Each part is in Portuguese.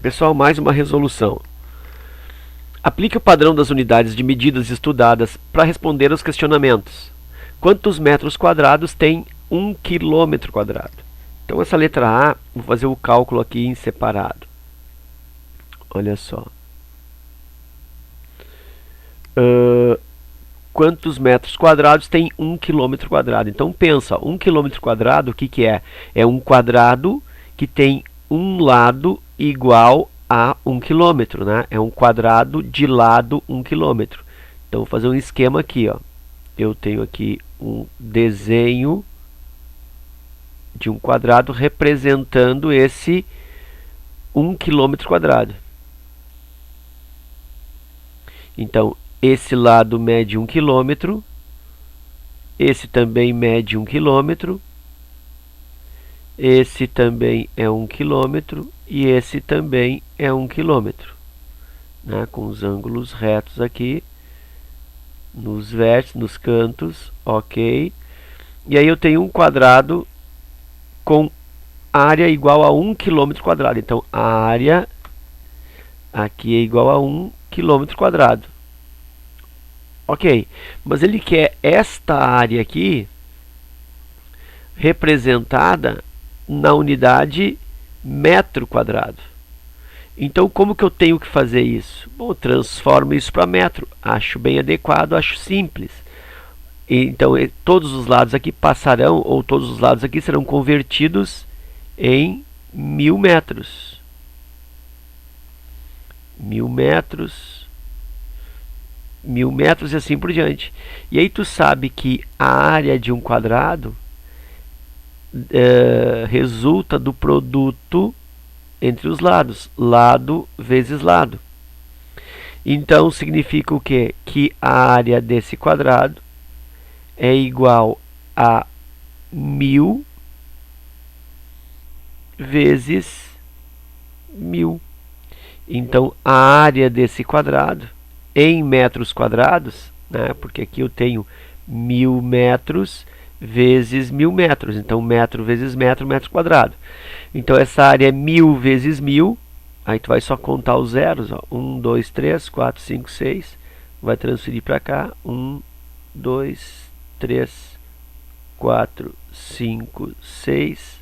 Pessoal, mais uma resolução. Aplique o padrão das unidades de medidas estudadas para responder aos questionamentos. Quantos metros quadrados tem 1 quilômetro quadrado? Então essa letra A, vou fazer o cálculo aqui em separado. Olha só. Quantos metros quadrados tem 1 quilômetro quadrado? Então pensa, 1 quilômetro quadrado, o que que é? É um quadrado que tem um lado igual a 1 quilômetro, né? É um quadrado de lado 1 quilômetro. Então vou fazer um esquema aqui, ó. Eu tenho aqui um desenho de um quadrado representando esse 1 quilômetro quadrado. Então, esse lado mede 1 quilômetro, esse também mede 1 quilômetro, esse também é 1 quilômetro e esse também é 1 quilômetro, né? Com os ângulos retos aqui, nos vértices, nos cantos, ok. E aí eu tenho um quadrado com área igual a 1 quilômetro quadrado. Então, a área aqui é igual a 1 quilômetro quadrado. Ok, mas ele quer esta área aqui representada na unidade metro quadrado. Então, como que eu tenho que fazer isso? Bom, eu transformo isso para metro. Acho bem adequado, acho simples. Então, todos os lados aqui passarão, ou todos os lados aqui serão convertidos em 1000 metros. 1000 metros, 1000 metros e assim por diante. E aí tu sabe que a área de um quadrado resulta do produto entre os lados, lado vezes lado. Então significa o quê? Que a área desse quadrado é igual a 1000 vezes 1000. Então a área desse quadrado em metros quadrados, né, porque aqui eu tenho 1000 metros vezes 1000 metros, então metro vezes metro, metro quadrado. Então essa área é 1000 vezes 1000, aí tu vai só contar os zeros, ó. 1, 2, 3, 4, 5, 6, vai transferir para cá, 1, 2, 3, 4, 5, 6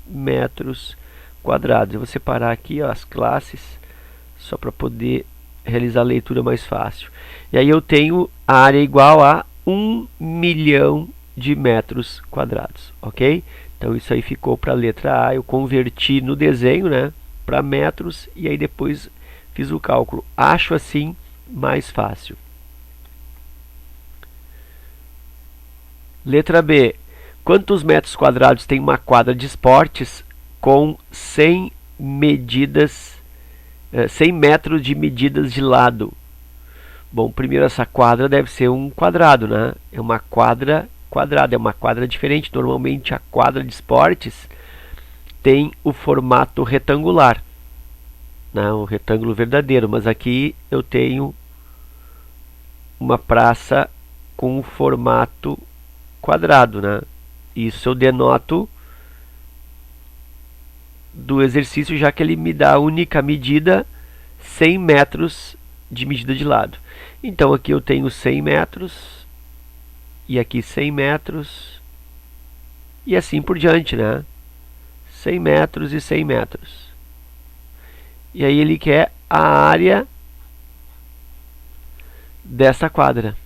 metros quadrados. Eu vou separar aqui, ó, as classes, só para poder realizar a leitura mais fácil. E aí eu tenho a área igual a 1 milhão de metros quadrados, ok? Então isso aí ficou para a letra A, eu converti no desenho, né, para metros e aí depois fiz o cálculo. Acho assim mais fácil. Letra B. Quantos metros quadrados tem uma quadra de esportes com 100 medidas, 100 metros de medidas de lado? Bom, primeiro essa quadra deve ser um quadrado, né? É uma quadra quadrada, é uma quadra diferente. Normalmente a quadra de esportes tem o formato retangular, né? O retângulo verdadeiro, mas aqui eu tenho uma praça com o formato quadrado, né? Isso eu denoto do exercício, já que ele me dá a única medida 100 metros de medida de lado. Então aqui eu tenho 100 metros e aqui 100 metros e assim por diante, né? 100 metros e 100 metros. E aí ele quer a área dessa quadra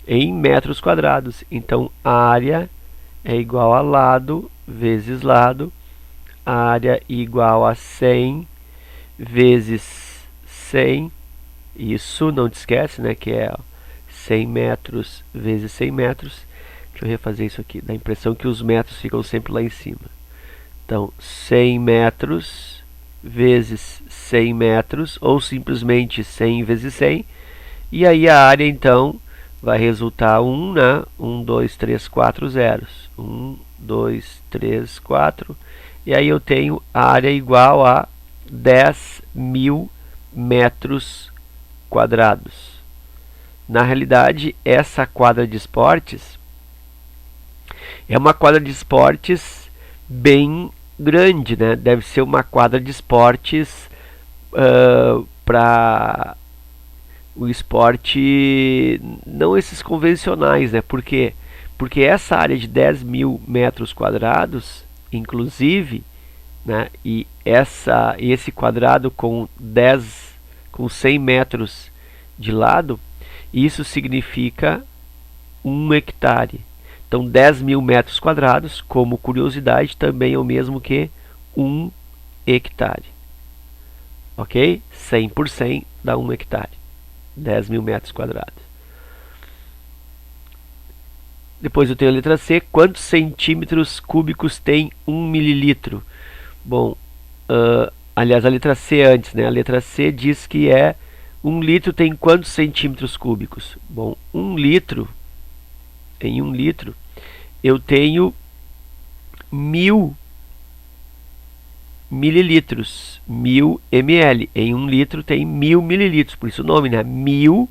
em metros quadrados. Então a área é igual a lado vezes lado, a área igual a 100 vezes 100. Isso não te esquece, né, que é 100 metros vezes 100 metros. Deixa eu refazer isso aqui, dá a impressão que os metros ficam sempre lá em cima. Então 100 metros vezes 100 metros, ou simplesmente 100 vezes 100. E aí a área então vai resultar 1, né? 1, 2, 3, 4 zeros. 1, 2, 3, 4. E aí eu tenho a área igual a 10.000 metros quadrados. Na realidade, essa quadra de esportes é uma quadra de esportes bem grande, né? Deve ser uma quadra de esportes para o esporte, não esses convencionais, né? Por quê? Porque essa área de 10 mil metros quadrados, inclusive, né? E esse quadrado com 100 metros de lado, isso significa 1 hectare. Então 10 mil metros quadrados, como curiosidade, também é o mesmo que 1 hectare. Ok? 100 por 100 dá 1 hectare. 10 mil metros quadrados. Depois eu tenho a letra C. Quantos centímetros cúbicos tem 1 mililitro? Bom, aliás, a letra C antes, né? A letra C diz que 1 litro tem quantos centímetros cúbicos? Bom, 1 litro, em 1 litro, eu tenho 1000 mililitros, 1000 ml. Em 1 litro tem 1000 mililitros, por isso o nome, né? 1000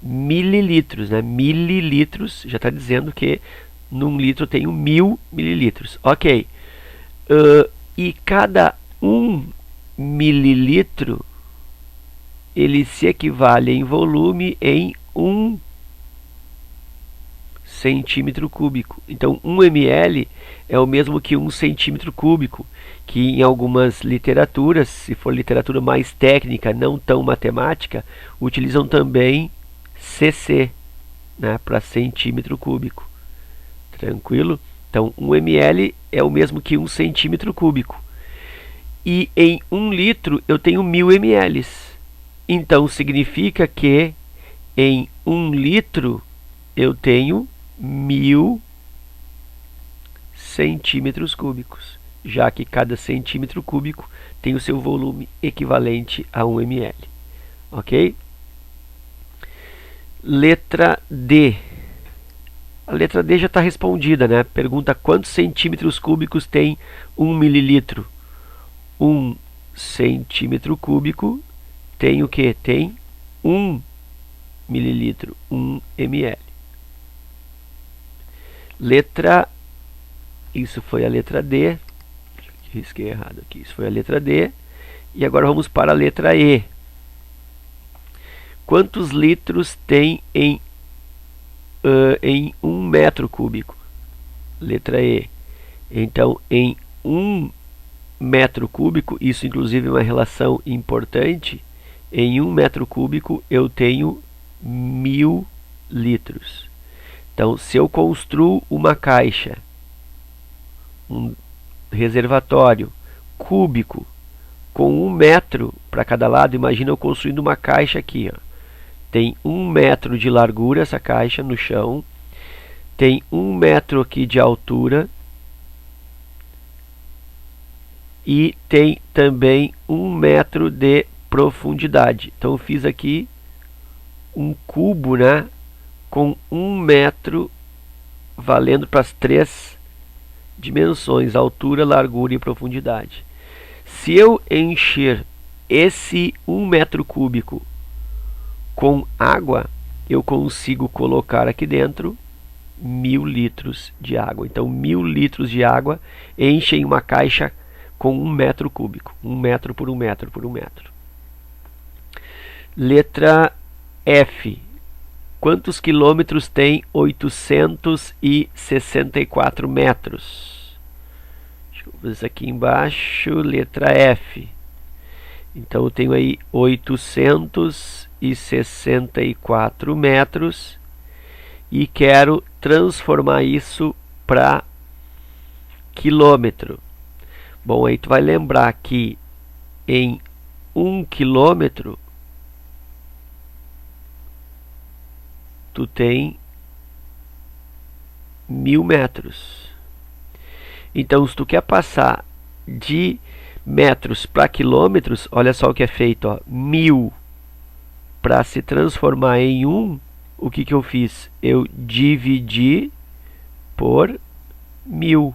mililitros, né? Mililitros, já está dizendo que num litro eu tenho 1000 mililitros. Ok. E cada 1 mililitro ele se equivale em volume em 1 centímetro cúbico. Então 1 ml é o mesmo que 1 centímetro cúbico, que em algumas literaturas, se for literatura mais técnica, não tão matemática, utilizam também cc, né, para centímetro cúbico. Tranquilo? Então 1 ml é o mesmo que 1 centímetro cúbico. E em 1 litro eu tenho 1000 ml. Então significa que em 1 litro eu tenho 1000 centímetros cúbicos, já que cada centímetro cúbico tem o seu volume equivalente a 1 ml. Ok? Letra D. A letra D já está respondida, né? Pergunta quantos centímetros cúbicos tem 1 mililitro. 1 centímetro cúbico tem o que? Tem 1 mililitro, 1 ml. Letra, isso foi a letra D, risquei errado aqui, isso foi a letra D, e agora vamos para a letra E. Quantos litros tem em 1 metro cúbico? Letra E. Então, em 1 metro cúbico, isso inclusive é uma relação importante, em 1 metro cúbico eu tenho 1000 litros. Então, se eu construo uma caixa, um reservatório cúbico com 1 metro para cada lado, imagina eu construindo uma caixa aqui, ó. Tem 1 metro de largura essa caixa no chão, tem 1 metro aqui de altura e tem também 1 metro de profundidade. Então eu fiz aqui um cubo, né, com 1 metro valendo para as 3 dimensões, altura, largura e profundidade. Se eu encher esse 1 metro cúbico com água, eu consigo colocar aqui dentro 1000 litros de água. Então 1000 litros de água enchem uma caixa com 1 metro cúbico. 1 metro por 1 metro por 1 metro. Letra F. Quantos quilômetros tem 864 metros? Deixa eu ver isso aqui embaixo. Letra F. Então eu tenho aí 864 metros e quero transformar isso para quilômetro. Bom, aí tu vai lembrar que em 1 quilômetro tu tem 1000 metros. Então, se tu quer passar de metros para quilômetros, olha só o que é feito, ó, 1000 para se transformar em 1, o que eu fiz? Eu dividi por 1000.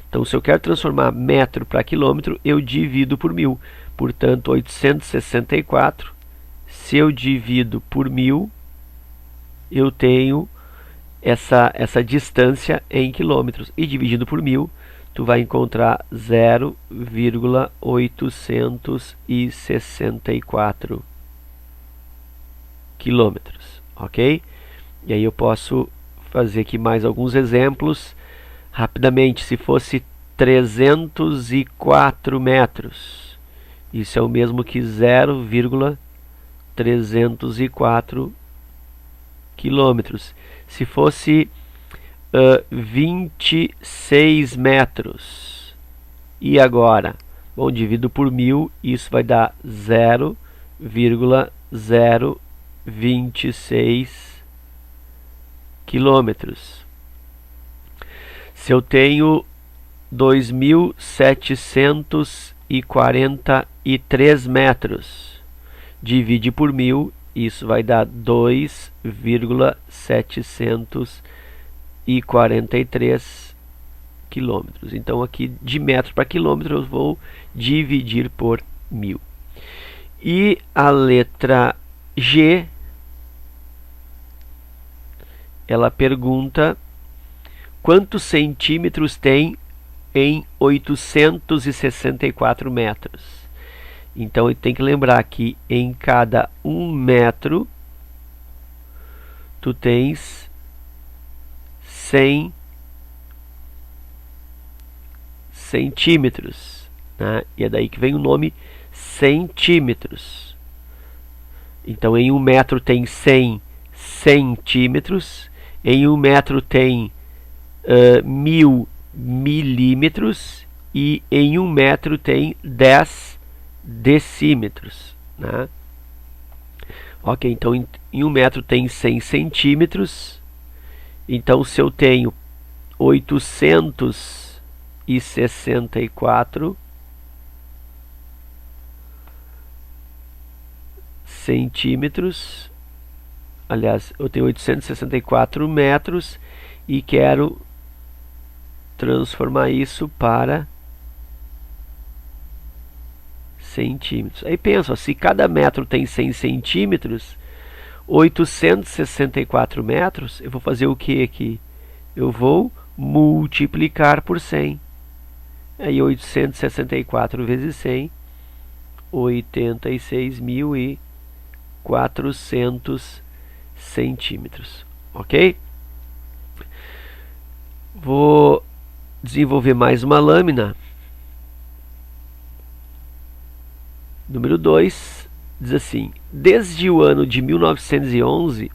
Então, se eu quero transformar metro para quilômetro, eu divido por 1000. Portanto, 864, se eu divido por 1000, eu tenho essa distância em quilômetros. E dividindo por 1000, tu vai encontrar 0,864 quilômetros, ok? E aí eu posso fazer aqui mais alguns exemplos rapidamente. Se fosse 304 metros, isso é o mesmo que 0,304 quilômetros. Se fosse 26 metros, e agora? Bom, divido por 1000, isso vai dar 0,026 quilômetros. Se eu tenho 2.743 metros, divide por 1000, isso vai dar 2,743 quilômetros. Então aqui de metro para quilômetro eu vou dividir por 1000. E a letra G, ela pergunta quantos centímetros tem em 864 metros. Então tem que lembrar que em cada 1 metro tu tens 100 centímetros, né? E é daí que vem o nome centímetros. Então em 1 metro tem 100 centímetros, em 1 metro tem 1000 milímetros e em 1 metro tem 10 decímetros, né? Ok, então em 1 metro tem 100 centímetros. Então se eu tenho 864 centímetros, aliás, eu tenho 864 metros e quero transformar isso para centímetros. Aí pensa, se cada metro tem 100 centímetros, 864 metros, eu vou fazer o que aqui? Eu vou multiplicar por 100. Aí 864 vezes 100, 86.400 centímetros, ok? Vou desenvolver mais uma lâmina. Número 2 diz assim: desde o ano de 1911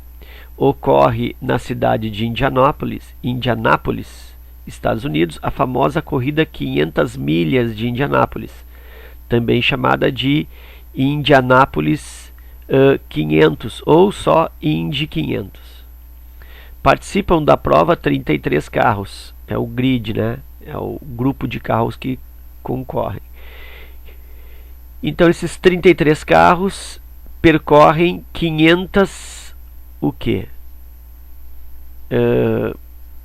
ocorre na cidade de Indianápolis, Estados Unidos, a famosa corrida 500 milhas de Indianápolis, também chamada de Indianápolis 500 ou só Indy 500. Participam da prova 33 carros, é o grid, né? É o grupo de carros que concorrem. Então esses 33 carros percorrem 500 o quê?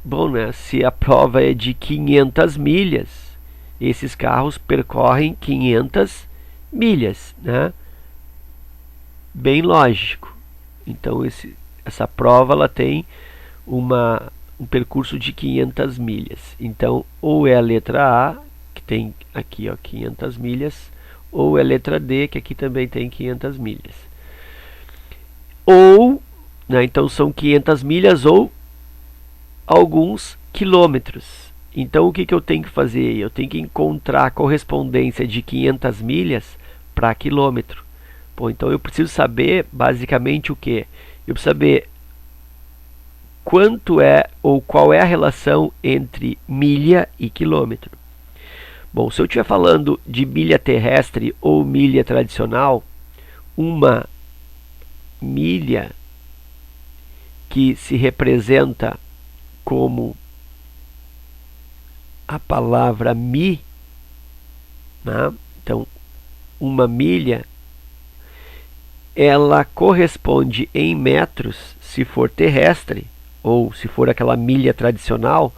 Bom, né? Se a prova é de 500 milhas, esses carros percorrem 500 milhas, né? Bem lógico. Então essa prova ela tem um percurso de 500 milhas. Então ou é a letra A, que tem aqui ó, 500 milhas, ou é a letra D, que aqui também tem 500 milhas. Ou, né, então são 500 milhas ou alguns quilômetros. Então o que eu tenho que fazer? Eu tenho que encontrar a correspondência de 500 milhas para quilômetro. Bom, então eu preciso saber basicamente o que? Eu preciso saber quanto é ou qual é a relação entre milha e quilômetro. Bom, se eu estiver falando de milha terrestre ou milha tradicional, uma milha que se representa como a palavra mi, né? Então, uma milha, ela corresponde em metros, se for terrestre, ou se for aquela milha tradicional,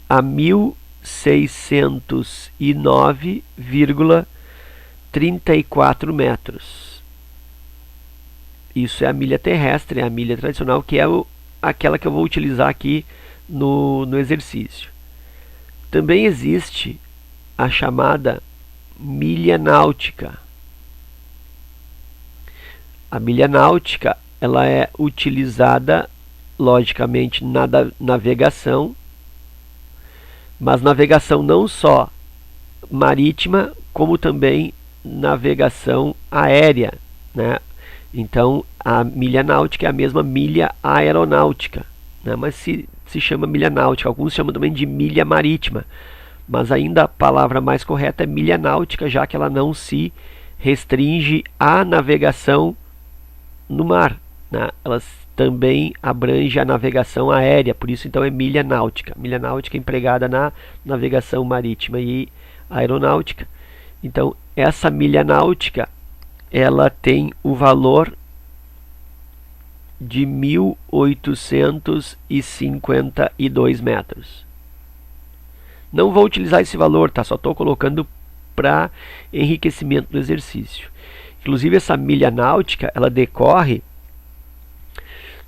a 1.609,34 metros. Isso é a milha terrestre, é a milha tradicional, que é aquela que eu vou utilizar aqui no exercício. Também existe a chamada milha náutica. A milha náutica, ela é utilizada logicamente na navegação, mas navegação não só marítima, como também navegação aérea, né? Então a milha náutica é a mesma milha aeronáutica, né? Mas se chama milha náutica, alguns chamam também de milha marítima, mas ainda a palavra mais correta é milha náutica, já que ela não se restringe à navegação no mar, né? Ela também abrange a navegação aérea, por isso então é milha náutica. Milha náutica é empregada na navegação marítima e aeronáutica. Então essa milha náutica, ela tem o valor de 1.852 metros. Não vou utilizar esse valor, tá? Só estou colocando para enriquecimento do exercício. Inclusive essa milha náutica, ela decorre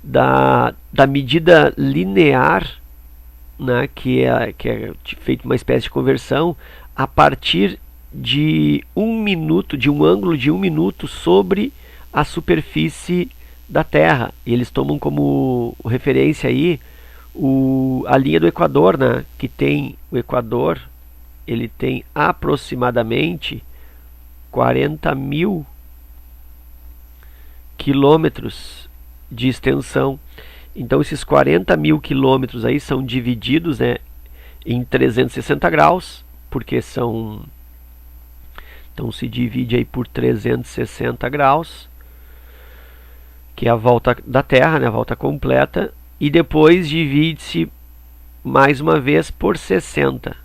da medida linear, né, que é feita uma espécie de conversão a partir de 1 minuto, de um ângulo de 1 minuto sobre a superfície da Terra. E eles tomam como referência aí a linha do Equador, né, que tem o Equador, ele tem aproximadamente 40.000 quilômetros de extensão. Então esses 40.000 quilômetros aí são divididos, né, em 360 graus, porque são... Então se divide aí por 360 graus, que é a volta da Terra, né, a volta completa, e depois divide-se mais uma vez por 60,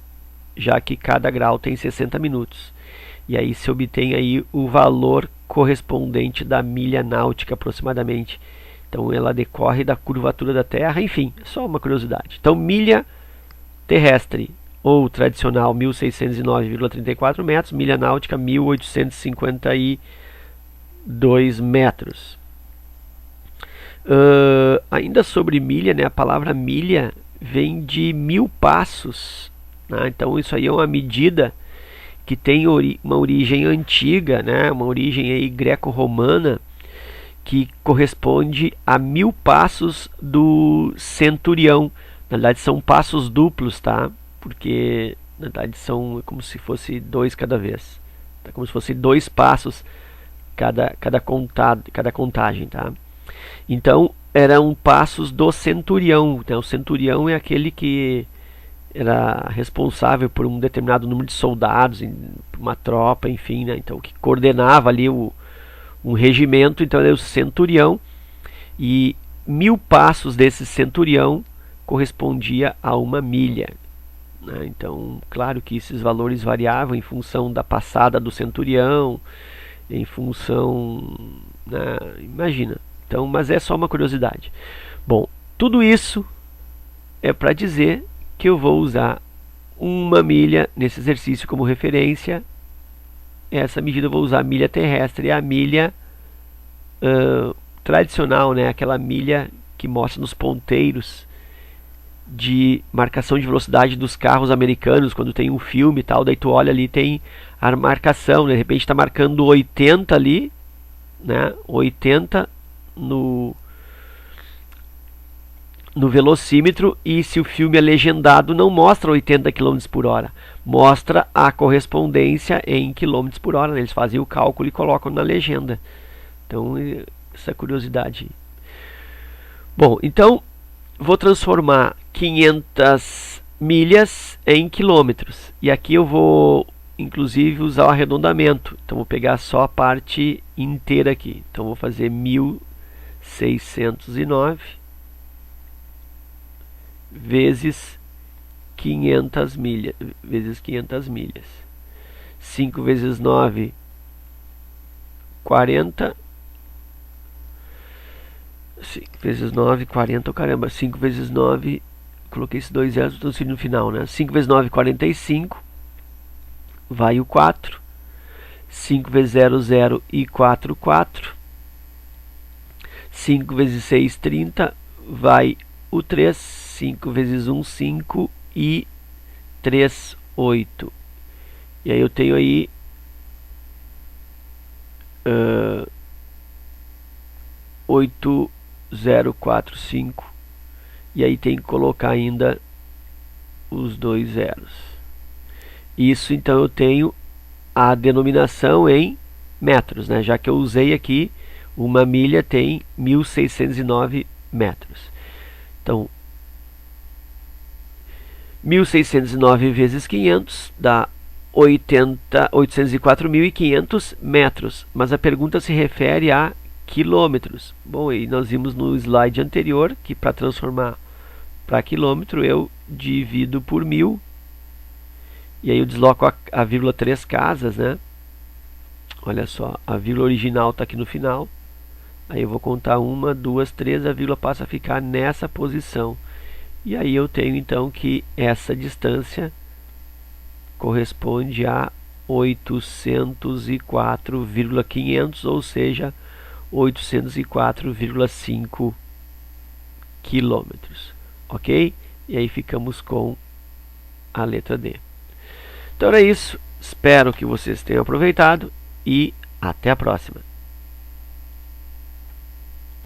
já que cada grau tem 60 minutos. E aí se obtém aí o valor correspondente da milha náutica aproximadamente. Então ela decorre da curvatura da Terra, enfim, só uma curiosidade. Então milha terrestre ou tradicional 1.609,34 metros, milha náutica 1.852 metros. Ainda sobre milha, né, a palavra milha vem de 1.000 passos, né? Então isso aí é uma medida que tem uma origem antiga, né, uma origem aí greco-romana, que corresponde a 1.000 passos do centurião. Na verdade são passos duplos, tá? Porque na verdade são como se fosse 2 cada vez, tá? Como se fosse 2 passos cada contagem, tá? Então eram passos do centurião, né? O centurião é aquele que era responsável por um determinado número de soldados, uma tropa, enfim, né? Então que coordenava ali um regimento, então ele é o centurião, e 1.000 passos desse centurião correspondia a 1 milha, né? Então claro que esses valores variavam em função da passada do centurião, em função, né? Imagina. Então, mas é só uma curiosidade. Bom, tudo isso é para dizer que eu vou usar 1 milha nesse exercício como referência. Essa medida eu vou usar a milha terrestre e a milha tradicional, né? Aquela milha que mostra nos ponteiros de marcação de velocidade dos carros americanos, quando tem um filme e tal, daí tu olha ali, tem a marcação, de repente está marcando 80 ali, né? 80 no velocímetro, e se o filme é legendado não mostra 80 km por hora, mostra a correspondência em km por hora, né? Eles fazem o cálculo e colocam na legenda. Então essa curiosidade. Bom, então vou transformar 500 milhas em quilômetros, e aqui eu vou inclusive usar o arredondamento. Então vou pegar só a parte inteira aqui. Então vou fazer 1.609 vezes 500 milhas, 5 vezes 9, 40. 5 vezes 9, 40, caramba, 5 vezes 9, coloquei esses 2 zeros, estou no final, né? 5 vezes 9, 45, vai o 4, 5 vezes 0, 0 e 4, 4, 5 vezes 6, 30, vai o 3, 5 vezes 1, 5 e 38. E aí eu tenho aí 8045. E aí tem que colocar ainda os dois zeros. Isso então eu tenho a denominação em metros, né? Já que eu usei aqui, uma milha tem 1609 metros. Então, 1609 vezes 500 dá 804.500 metros. Mas a pergunta se refere a quilômetros. Bom, e nós vimos no slide anterior que para transformar para quilômetro eu divido por 1000. E aí eu desloco a vírgula 3 casas, né? Olha só, a vírgula original está aqui no final. Aí eu vou contar 1, 2, 3, a vírgula passa a ficar nessa posição. E aí eu tenho então que essa distância corresponde a 804,500, ou seja, 804,5 quilômetros. Ok? E aí ficamos com a letra D. Então era isso. Espero que vocês tenham aproveitado e até a próxima.